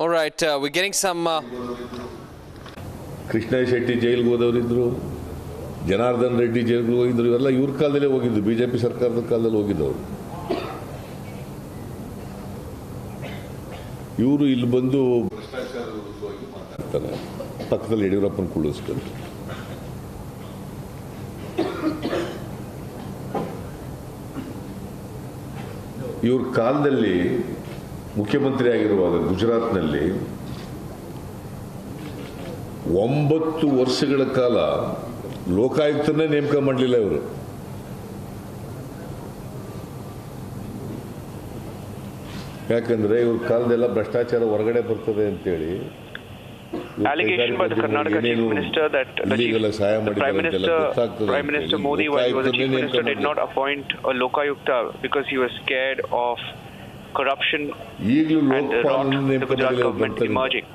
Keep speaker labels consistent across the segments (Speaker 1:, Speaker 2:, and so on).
Speaker 1: All right, we're getting some...
Speaker 2: Krishna Shetty ಜೈಲಿಗೆ ಹೋದವರಿದ್ದರು, ಜನಾರ್ದನ್ ರೆಡ್ಡಿ ಜೈಲಿಗೆ ಹೋಗಿದ್ರು. ಇವೆಲ್ಲ ಇವ್ರ ಕಾಲದಲ್ಲೇ ಹೋಗಿದ್ದು, ಬಿಜೆಪಿ ಸರ್ಕಾರದ ಕಾಲದಲ್ಲಿ ಹೋಗಿದ್ದವರು. ಇವರು ಇಲ್ಲಿ ಬಂದು ಭ್ರಷ್ಟಾಚಾರದ ವಿರುದ್ಧವಾಗಿ ಮಾತಾಡ್ತಾರೆ, ಪಕ್ಕದಲ್ಲಿ ಯಡಿಯೂರಪ್ಪನ ಕುಳಿಸ್ಕೊಂಡು. ಇವ್ರ ಕಾಲದಲ್ಲಿ ಮುಖ್ಯಮಂತ್ರಿ ಆಗಿರುವಾಗ ಗುಜರಾತ್ನಲ್ಲಿ 9 ವರ್ಷಗಳ ಕಾಲ ಲೋಕಾಯುಕ್ತನೇ ನೇಮಕ ಮಾಡಲಿಲ್ಲ ಇವರು. ಯಾಕಂದ್ರೆ ಇವ್ರ ಕಾಲದೆಲ್ಲ ಭ್ರಷ್ಟಾಚಾರ ಹೊರಗಡೆ ಬರ್ತದೆ ಅಂತೇಳಿ
Speaker 3: allegation by the Karnataka Chief Minister that Prime Minister Modi, while he was the Chief Minister, did not appoint a Lokayukta because he was scared of corruption and rot the Gujarat government emerging.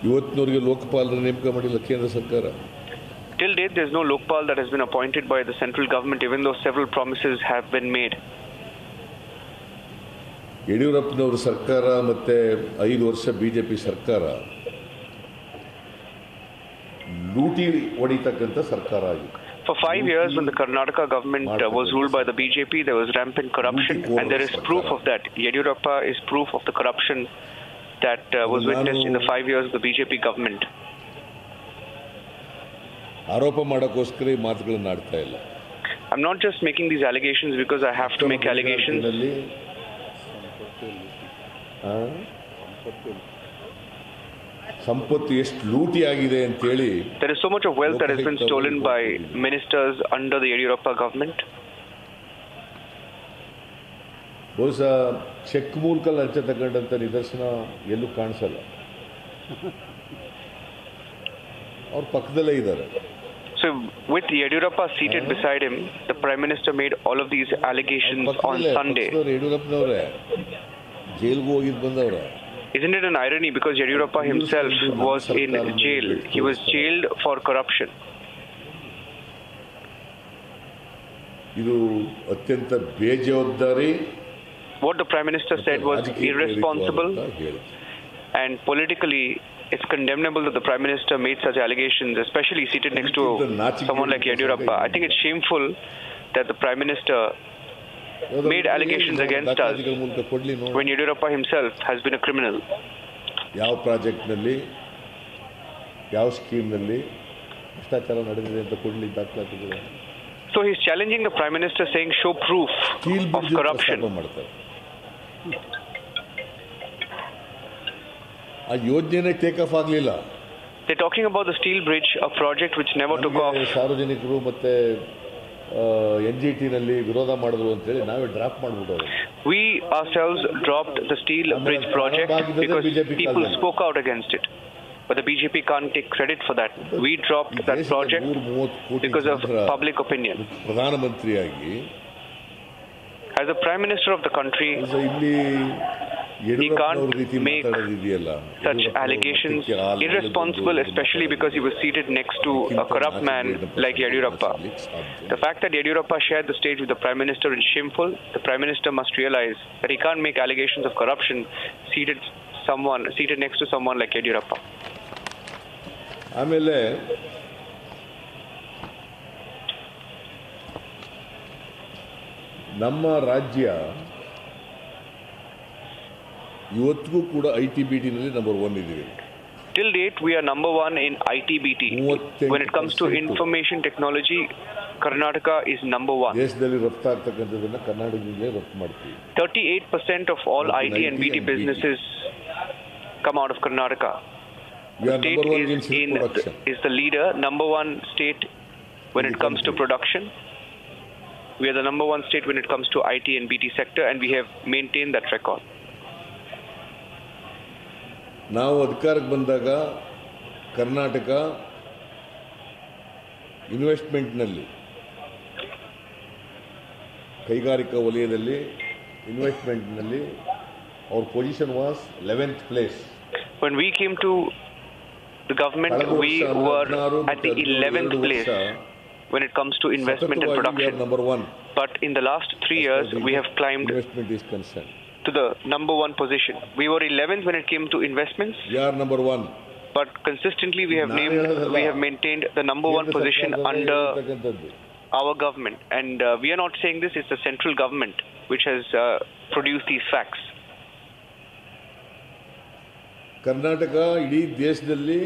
Speaker 2: ಇವತ್ತಿನವರೆಗೆ ಲೋಕಪಾಲರ ನೇಮಕ ಮಾಡಿಲ್ಲ ಕೇಂದ್ರ ಸರ್ಕಾರ.
Speaker 3: Till date, there is no Lokpal that has been appointed by the central government, even though several promises have been made.
Speaker 2: ಯಡಿಯೂರಪ್ಪನವರ ಸರ್ಕಾರ ಮತ್ತೆ 5 ವರ್ಷ BJP ಸರ್ಕಾರ ಲೂಟಿ ಹೊಡಿತಕ್ಕಂಥ ಸರ್ಕಾರ ಆಗಿದೆ.
Speaker 3: For 5 years, when the Karnataka government was ruled by the BJP, there was rampant corruption, and there is proof of that. Yadurappa is proof of the corruption that was witnessed in the 5 years of the BJP government.
Speaker 2: ಆರೋಪ ಮಾಡೋಕ್ಕೋಸ್ಕರ ಈ ಮಾತುಗಳನ್ನು ಆಡ್ತಾ ಇಲ್ಲ.
Speaker 3: I'm not just making these allegations because I have to make allegations.
Speaker 2: ಸಂಪತ್ತು ಎಷ್ಟು ಲೂಟಿ ಆಗಿದೆ ಅಂತ ಹೇಳಿ.
Speaker 3: There is so much of wealth that has been stolen by ministers under the Yadurappa government.
Speaker 2: ಬಹುಶಃ ಚೆಕ್ ಮೂಲಕ ಲಂಚ ತಗೊಂಡಂತ ನಿದರ್ಶನ ಎಲ್ಲೂ ಕಾಣಿಸಲ್ಲ. ಅವ್ರ ಪಕ್ಕದಲ್ಲೇ ಇದ್ದಾರೆ.
Speaker 3: So with Yadurappa seated beside him, the Prime Minister made all of these allegations on Sunday.
Speaker 2: ಯಡಿಯೂರಪ್ಪನವರೇ ಜೈಲಿಗೆ ಹೋಗಿದ್ದು ಬಂದವ್ರೆ.
Speaker 3: Isn't it an irony because Yadurappa himself was in jail? He was jailed for corruption.
Speaker 2: ಇದು ಅತ್ಯಂತ ಬೇಜವಾಬ್ದಾರಿ.
Speaker 3: What the Prime Minister said was irresponsible, and politically it's condemnable that the Prime Minister made such allegations, especially seated next to someone like Yadurappa. I think it's shameful that the Prime Minister made allegations against us when Yadurappa himself has been a criminal.
Speaker 2: ಯಾವ ಪ್ರಾಜೆಕ್ಟ್ನಲ್ಲಿ ಯಾವ ಸ್ಕೀಮ್ನಲ್ಲಿ ಭ್ರಷ್ಟಾಚಾರ ನಡೆದಿದೆ ಅಂತ ಕೊಡಲಿ ದಾಖಲಾತಿಗಳು.
Speaker 3: So he's challenging the Prime Minister, saying show proof of corruption.
Speaker 2: ಆ ಯೋಜನೆ take off ಆಗಲಿಲ್ಲ.
Speaker 3: They're talking about the steel bridge, a project which never took off.
Speaker 2: ಸಾರ್ವಜನಿಕರು ಮತ್ತೆ NGT-ನಲ್ಲಿ ವಿರೋಧ ಮಾಡಿದ್ರು ಅಂತ ಹೇಳಿ ನಾವೇ drop ಮಾಡಿಬಿಟ್ಟೋದು.
Speaker 3: We ourselves dropped the steel bridge project because people spoke out against it. But the BJP can't take credit for that. We dropped that project because of public opinion.
Speaker 2: ಪ್ರಧಾನಮಂತ್ರಿಯಾಗಿ
Speaker 3: as the Prime Minister of the country, he can't make such allegations irresponsible, especially because he was seated next to a corrupt man like Yadurappa. The fact that Yadurappa shared the stage with the Prime Minister is shameful. The Prime Minister must realize that he can't make allegations of corruption seated next to someone like Yadurappa.
Speaker 2: ಆಮೇಲೆ ನಮ್ಮ ರಾಜ್ಯ ಇವತ್ತಿಗೂ ಕೂಡ ITBT-ನಲ್ಲಿ number 1 ಇದ್ದೀವಿ.
Speaker 3: Till date, we are number 1 in ITBT. When it comes to information technology, Karnataka is number 1.
Speaker 2: ದೇಶದಲ್ಲಿ ರಫ್ತಾಗ್ತಕ್ಕಂಥದ್ದನ್ನ ಕರ್ನಾಟಕದಿಂದಲೇ ರಫ್ತು ಮಾಡ್ತೀವಿ.
Speaker 3: 38% of all IT and BT businesses come out of Karnataka.
Speaker 2: We are number 1 in production.
Speaker 3: Is the leader, number 1 state when it comes to production. We are the number 1 state when it comes to IT and BT sector, and we have maintained that record.
Speaker 2: ನಾವು ಅಧಿಕಾರಕ್ಕೆ ಬಂದಾಗ ಕರ್ನಾಟಕ ಇನ್ವೆಸ್ಟ್ಮೆಂಟ್ನಲ್ಲಿ ಕೈಗಾರಿಕಾ ವಲಯದಲ್ಲಿ ಇನ್ವೆಸ್ಟ್ಮೆಂಟ್ನಲ್ಲಿ our position was 11th place.
Speaker 3: When we came to the government, we were at the 11th place when it comes to investment and production.
Speaker 2: Number one.
Speaker 3: But in the last 3 years, we have climbed
Speaker 2: investment is concerned
Speaker 3: to the number one position. We were 11th when it came to investments.
Speaker 2: We are number one.
Speaker 3: But consistently, we have maintained the number one position under our government. And we are not saying this; it's the central government which has produced these facts.
Speaker 2: Karnataka ಇಡೀ ದೇಶದಲ್ಲಿ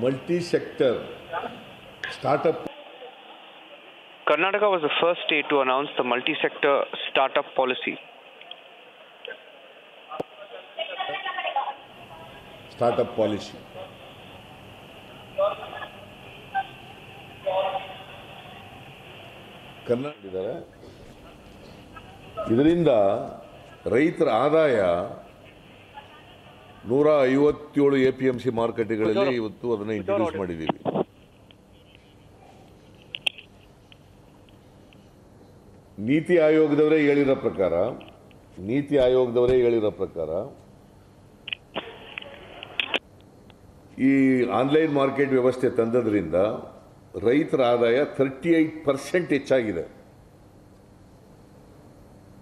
Speaker 2: multi sector startup.
Speaker 3: Karnataka was the first state to announce the multi-sector startup policy.
Speaker 2: Startup policy. Karnataka ಇದರಿಂದ ರೈತರ ಆದಾಯ 157 APMC ಮಾರುಕಟ್ಟೆಗಳಲ್ಲಿ ಇವತ್ತು ಅದನ್ನು introduce ಮಾಡಿದ್ದೀವಿ. ನೀತಿ ಆಯೋಗದವರೇ ಹೇಳಿರೋ ಪ್ರಕಾರ ಈ ಆನ್ಲೈನ್ ಮಾರ್ಕೆಟ್ ವ್ಯವಸ್ಥೆ ತಂದದ್ರಿಂದ ರೈತರ ಆದಾಯ 38% ಹೆಚ್ಚಾಗಿದೆ.